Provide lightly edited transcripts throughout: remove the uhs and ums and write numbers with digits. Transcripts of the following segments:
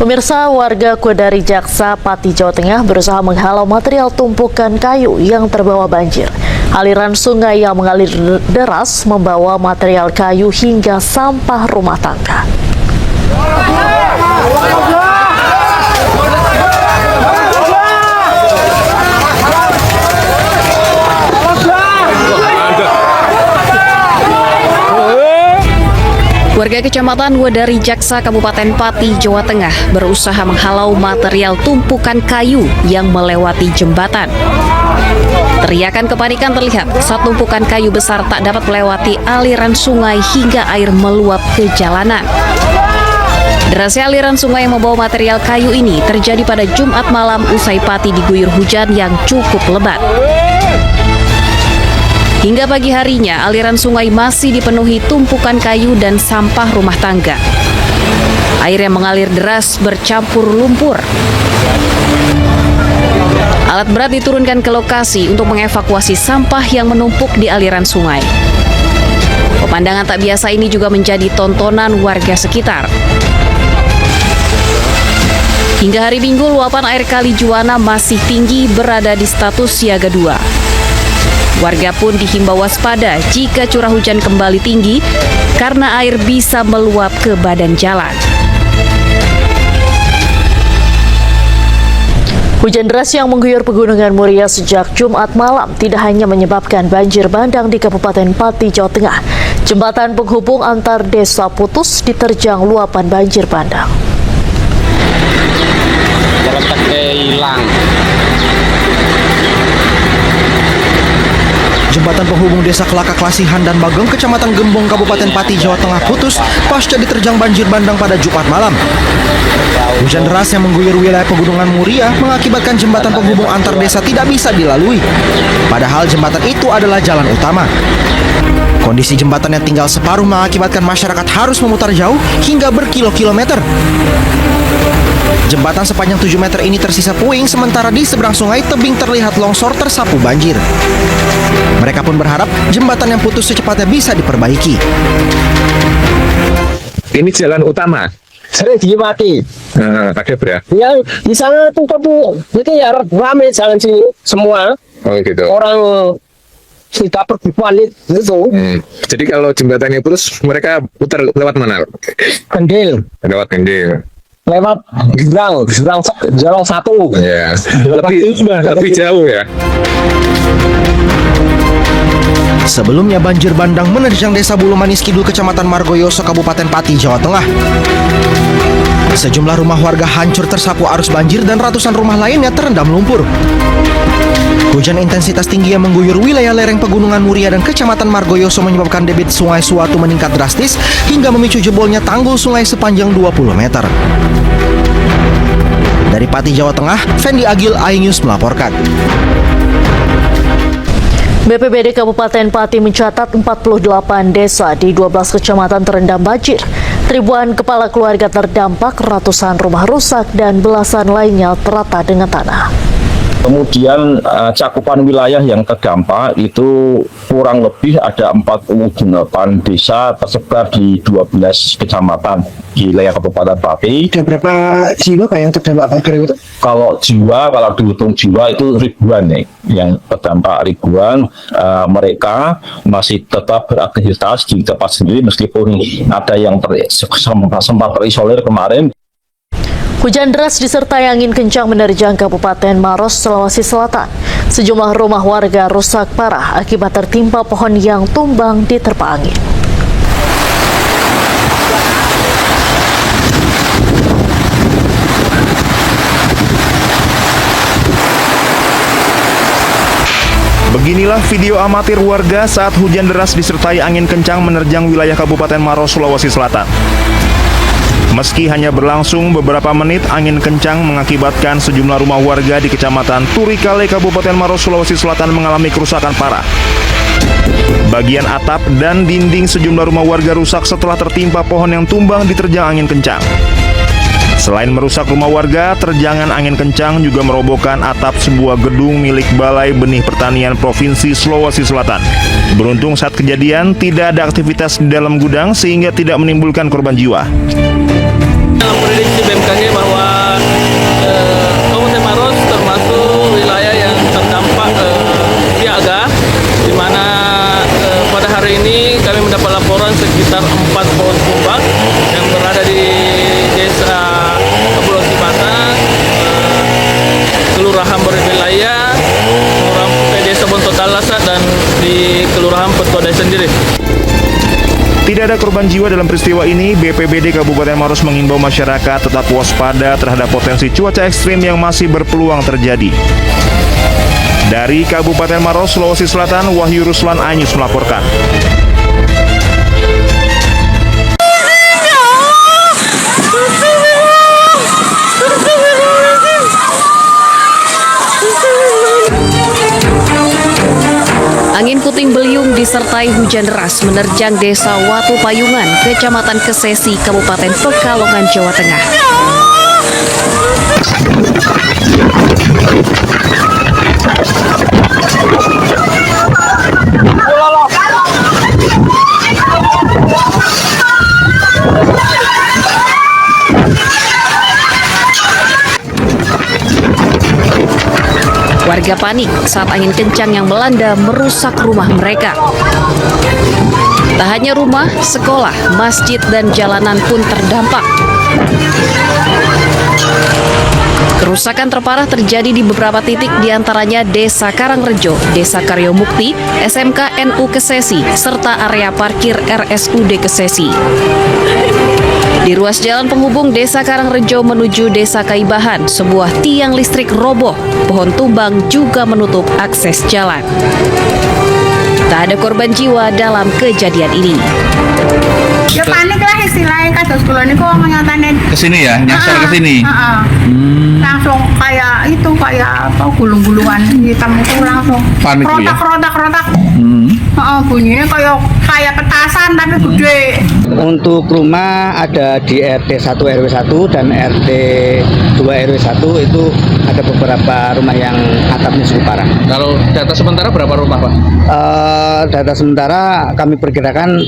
Pemirsa, warga Kodari Jaksa, Pati, Jawa Tengah berusaha menghalau material tumpukan kayu yang terbawa banjir. Aliran sungai yang mengalir deras membawa material kayu hingga sampah rumah tangga. Warga Kecamatan Kodari Jaksa, Kabupaten Pati, Jawa Tengah berusaha menghalau material tumpukan kayu yang melewati jembatan. Teriakan kepanikan terlihat saat tumpukan kayu besar tak dapat melewati aliran sungai hingga air meluap ke jalanan. Derasnya aliran sungai yang membawa material kayu ini terjadi pada Jumat malam usai Pati diguyur hujan yang cukup lebat. Hingga pagi harinya, aliran sungai masih dipenuhi tumpukan kayu dan sampah rumah tangga. Air yang mengalir deras bercampur lumpur. Alat berat diturunkan ke lokasi untuk mengevakuasi sampah yang menumpuk di aliran sungai. Pemandangan tak biasa ini juga menjadi tontonan warga sekitar. Hingga hari Minggu, luapan air Kali Juwana masih tinggi berada di status siaga 2. Warga pun dihimbau waspada jika curah hujan kembali tinggi karena air bisa meluap ke badan jalan. Hujan deras yang mengguyur Pegunungan Muria sejak Jumat malam tidak hanya menyebabkan banjir bandang di Kabupaten Pati, Jawa Tengah. Jembatan penghubung antar desa putus diterjang luapan banjir bandang. Jembatan penghubung Desa Kelaka Klasihan dan Bagong, Kecamatan Gembong, Kabupaten Pati, Jawa Tengah putus pasca diterjang banjir bandang pada Jumat malam. Hujan deras yang mengguyur wilayah Pegunungan Muria mengakibatkan jembatan penghubung antar desa tidak bisa dilalui. Padahal jembatan itu adalah jalan utama. Kondisi jembatan yang tinggal separuh mengakibatkan masyarakat harus memutar jauh hingga berkilo-kilometer. Jembatan sepanjang 7 meter ini tersisa puing, sementara di seberang sungai tebing terlihat longsor tersapu banjir. Mereka pun berharap jembatan yang putus secepatnya bisa diperbaiki. Ini jalan utama. Sering dimati. Ada berapa? Ya di sana tuh itu ya ramai jalan sini semua. Oh gitu. Orang tidak pergipuan itu. Jadi kalau jembatannya putus, mereka putar lewat mana? Kendil. Lewat Kendil. Lewat Jurang satu. Ya. Lebih jauh ya. Sebelumnya banjir bandang menerjang Desa Bulu Manis Kidul, Kecamatan Margoyoso, Kabupaten Pati, Jawa Tengah. Sejumlah rumah warga hancur tersapu arus banjir dan ratusan rumah lainnya terendam lumpur. Hujan intensitas tinggi yang mengguyur wilayah lereng Pegunungan Muria dan Kecamatan Margoyoso menyebabkan debit Sungai Suwatu meningkat drastis hingga memicu jebolnya tanggul sungai sepanjang 20 meter. Dari Pati, Jawa Tengah, Fendi Agil, iNews melaporkan. BPBD Kabupaten Pati mencatat 48 desa di 12 kecamatan terendam banjir. Ribuan kepala keluarga terdampak, ratusan rumah rusak, dan belasan lainnya terata dengan tanah. Kemudian cakupan wilayah yang terdampak itu kurang lebih ada 48 desa tersebar di 12 kecamatan di wilayah Kabupaten Pati. Ada berapa jiwa yang terdampak banjir itu? Kalau dihitung jiwa itu ribuan nih, yang terdampak ribuan. Mereka masih tetap beraktivitas di tempat sendiri meskipun ada yang sempat terisolir kemarin. Hujan deras disertai angin kencang menerjang Kabupaten Maros, Sulawesi Selatan. Sejumlah rumah warga rusak parah akibat tertimpa pohon yang tumbang diterpa angin. Beginilah video amatir warga saat hujan deras disertai angin kencang menerjang wilayah Kabupaten Maros, Sulawesi Selatan. Meski hanya berlangsung beberapa menit, angin kencang mengakibatkan sejumlah rumah warga di Kecamatan Turikale, Kabupaten Maros, Sulawesi Selatan mengalami kerusakan parah. Bagian atap dan dinding sejumlah rumah warga rusak setelah tertimpa pohon yang tumbang diterjang angin kencang. Selain merusak rumah warga, terjangan angin kencang juga merobohkan atap sebuah gedung milik Balai Benih Pertanian Provinsi Sulawesi Selatan. Beruntung saat kejadian tidak ada aktivitas di dalam gudang sehingga tidak menimbulkan korban jiwa. dalam prediksi BMKG bahwa Kabupaten Maros termasuk wilayah yang terdampak siaga, di mana pada hari ini kami mendapat laporan sekitar 4 pohon tumbang yang berada di Desa Kabupaten Sibatan, Kelurahan Berwilayah, Desa Bontotalasa, dan di Kelurahan Petuadai sendiri. Tidak ada korban jiwa dalam peristiwa ini. BPBD Kabupaten Maros mengimbau masyarakat tetap waspada terhadap potensi cuaca ekstrim yang masih berpeluang terjadi. Dari Kabupaten Maros, Sulawesi Selatan, Wahyu Ruslan, iNews melaporkan. Angin puting beliung disertai hujan deras menerjang Desa Watu Payungan, Kecamatan Kesesi, Kabupaten Pekalongan, Jawa Tengah. Warga panik saat angin kencang yang melanda merusak rumah mereka. Tak hanya rumah, sekolah, masjid, dan jalanan pun terdampak. Kerusakan terparah terjadi di beberapa titik, diantaranya Desa Karangrejo, Desa Karyomukti, SMK NU Kesesi, serta area parkir RSUD Kesesi. Di ruas jalan penghubung Desa Karangrejo menuju Desa Kaibahan, sebuah tiang listrik roboh, pohon tumbang juga menutup akses jalan. Tak ada korban jiwa dalam kejadian ini. Ya panik lah istilahnya, kados kula niku menyatane kesini ya, nyasar kesini. Langsung kayak itu, kayak apa, gulung-gulungan hitam itu langsung panik ya? Rotak. Bunyinya kayak petasan tapi gede. Untuk rumah ada di RT 1 RW 1 dan RT 2 RW 1 itu ada beberapa rumah yang atapnya cukup parah. Kalau data sementara berapa rumah, Pak? Data sementara kami perkirakan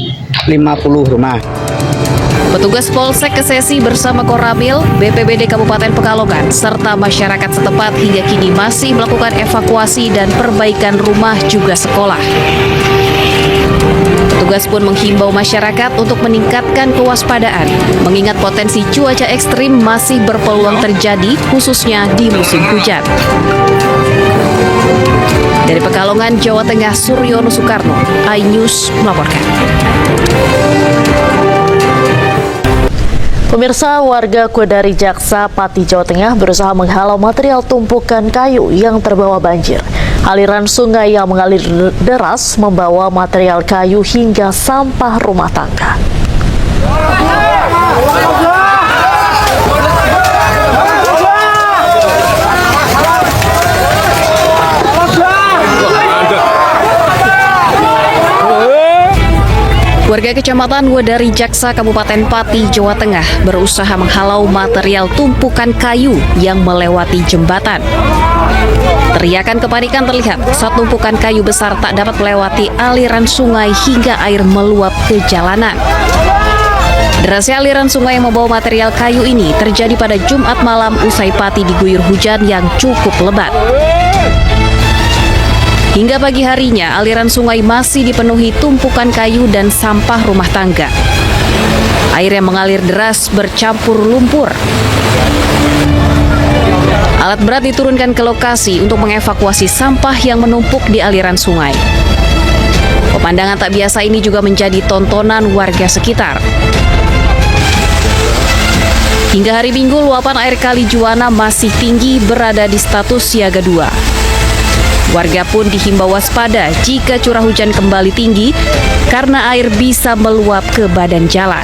50 rumah. Petugas Polsek Kesesi bersama Koramil, BPBD Kabupaten Pekalongan, serta masyarakat setempat hingga kini masih melakukan evakuasi dan perbaikan rumah juga sekolah. Petugas pun menghimbau masyarakat untuk meningkatkan kewaspadaan, mengingat potensi cuaca ekstrim masih berpeluang terjadi, khususnya di musim hujan. Dari Pekalongan, Jawa Tengah, Suryono Soekarno, iNews melaporkan. Pemirsa, warga Kodari Jaksa, Pati, Jawa Tengah berusaha menghalau material tumpukan kayu yang terbawa banjir. Aliran sungai yang mengalir deras membawa material kayu hingga sampah rumah tangga. Warga Kecamatan Wedari Jaksa, Kabupaten Pati, Jawa Tengah berusaha menghalau material tumpukan kayu yang melewati jembatan. Teriakan kepanikan terlihat saat tumpukan kayu besar tak dapat melewati aliran sungai hingga air meluap ke jalanan. Derasnya aliran sungai yang membawa material kayu ini terjadi pada Jumat malam usai Pati diguyur hujan yang cukup lebat. Hingga pagi harinya, aliran sungai masih dipenuhi tumpukan kayu dan sampah rumah tangga. Air yang mengalir deras bercampur lumpur. Alat berat diturunkan ke lokasi untuk mengevakuasi sampah yang menumpuk di aliran sungai. Pemandangan tak biasa ini juga menjadi tontonan warga sekitar. Hingga hari Minggu, luapan air Kali Juwana masih tinggi, berada di status siaga 2. Warga pun dihimbau waspada jika curah hujan kembali tinggi karena air bisa meluap ke badan jalan.